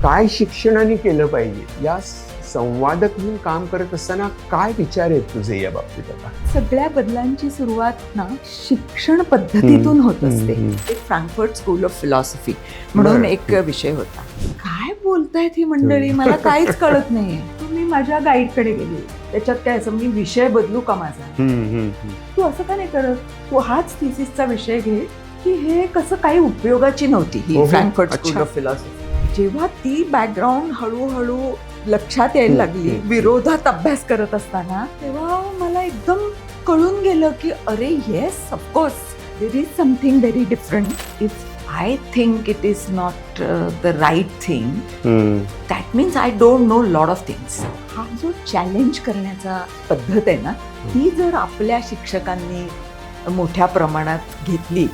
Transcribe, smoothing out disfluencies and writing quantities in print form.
काय शिक्षणाने केलं पाहिजे या संवादक म्हणून काम करत असताना काय विचार आहेत तुझे या बाबतीत आता? सगळ्या बदलांची सुरुवात ना शिक्षण पद्धतीतून होत असते. एक फ्रँकफर्ट स्कूल ऑफ फिलॉसॉफी म्हणून एक विषय होता. काय बोलतायत ही मंडळी, मला काहीच कळत नाहीये. मी माझ्या गाईडकडे गेली, त्याच्यात काय असं मी विषय बदलू का माझा, तू असं का नाही करत, तू हाच थिसिसचा विषय घे, की हे कसं काही उपयोगाची नव्हती ही फ्रँकफर्ट स्कूल ऑफ फिलॉसॉफी. जेव्हा ती बॅकग्राऊंड हळूहळू लक्षात यायला लागली विरोधात अभ्यास करत असताना, तेव्हा मला एकदम कळून गेलं की अरे yes, of course there is something very different. If I think it is not the right thing, that means I don't know lot of things. हा जो चॅलेंज करण्याचा पद्धत आहे ना, ती जर आपल्या शिक्षकांनी मोठ्या प्रमाणात घेतली